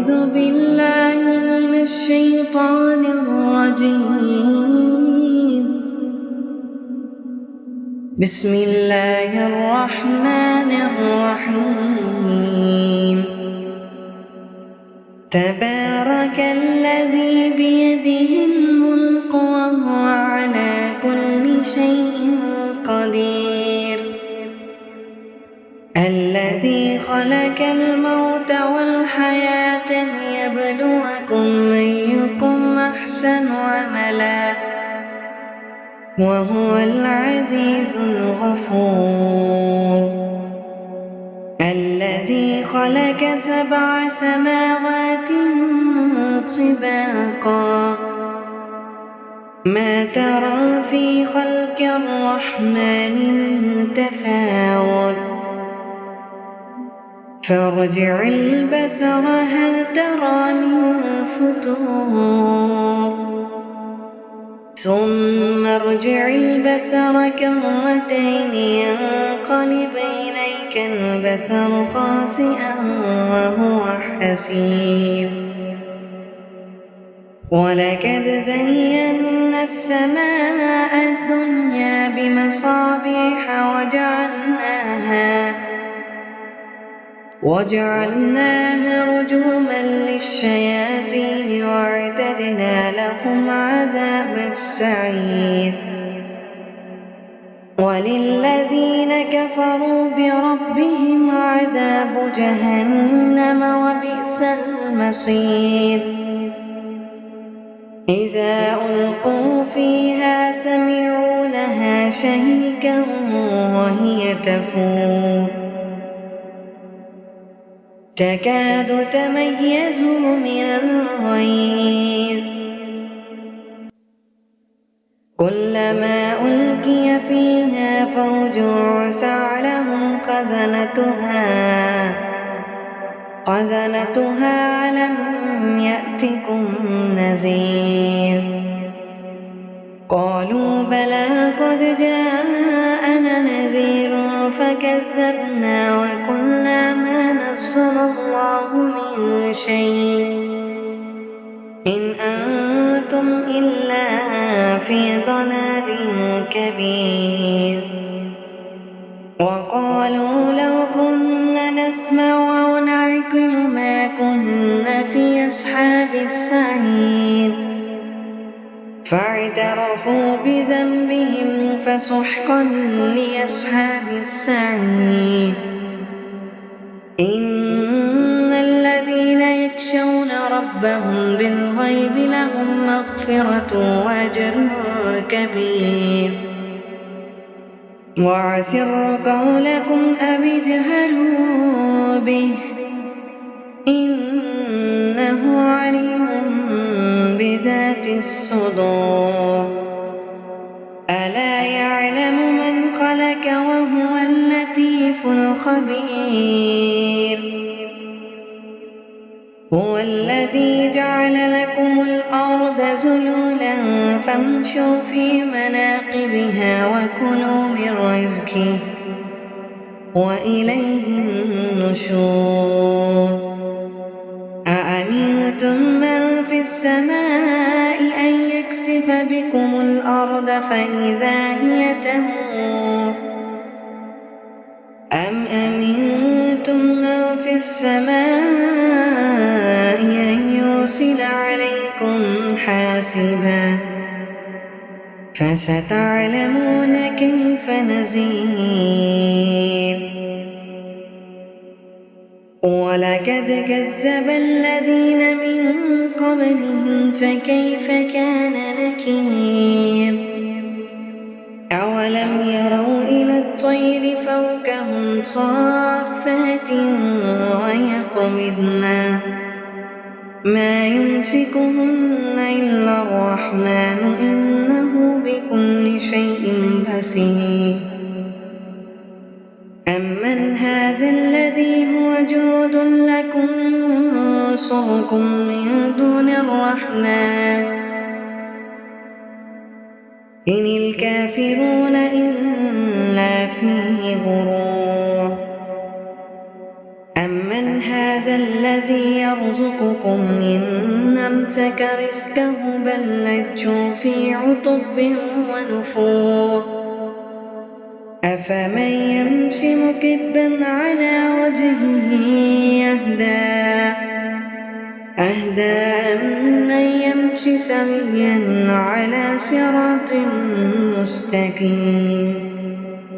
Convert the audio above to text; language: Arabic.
أعوذ بالله من الشيطان الرجيم. بسم الله الرحمن الرحيم. تبارك الذي بيده الملك وهو على كل شيء قدير. الذي خلق الموت والحياة ليبلوكم أيكم أحسن عملا وهو العزيز الغفور. الذي خلق 7 سماوات طباقا ما ترى في خلق الرحمن من تفاوت فارجع البصر هل ترى من فطور ثم ارجع البصر كرتين ينقلب إليك البصر خاسئا وهو حسير. ولقد زينا السماء الدنيا بمصابيح وجعلناها رجوما للشياطين وأعتدنا لهم عذاب السعير. وللذين كفروا بربهم عذاب جهنم وبئس المصير. إذا ألقوا فيها سمعوا لها شهيقا وهي تفور تكاد تميز من الغيظ كلما ألقي فيها فوج سألهم خزنتها ألم يأتكم نذير. قالوا بلى قد جاءنا نذير فكذبنا وقلنا ما نزل الله من شيء إن أنتم إلا في ضلال كبير. وقالوا لو كنا نسمع أو نعقل ما كنا في أصحاب السعير فاعترفوا بذنبهم فسحقا لأصحاب السعير. إن الذين يخشون ربهم بالغيب لهم مغفرة وأجر كبير. وأسروا قولكم أو اجهروا به إنه عليم بذات الصدور. ألا يعلم من خلق وهو اللطيف الخبير. هو الذي جعل لكم الأرض ذلولا فامشوا في مناقبها وكلوا من رزقه وإليه النشور. أأمنتم من في السماء أن يكسف بكم الأرض فإذا هي تمور أم أمنتم من في السماء أن يرسل عليكم حاسبا فستعلمون كيف نذير. ولقد كذب الذين من قبلهم فكيف كان نكير. أولم يروا إلى الطير فوقهم صافات ويقبضن ما يمسكهن إلا الرحمن إنه بكل شيء بصير. أمن هذا الذي هو جود لكم ينصركم من دون الرحمن إن الكافرون إلا في غرور. أمن هذا الذي يرزقكم إن أمسك رزقه بل لجوا في عتب ونفور أفمن يمشي مكبا على وجهه أهدى أمن يمشي سويا على صراط مستقيم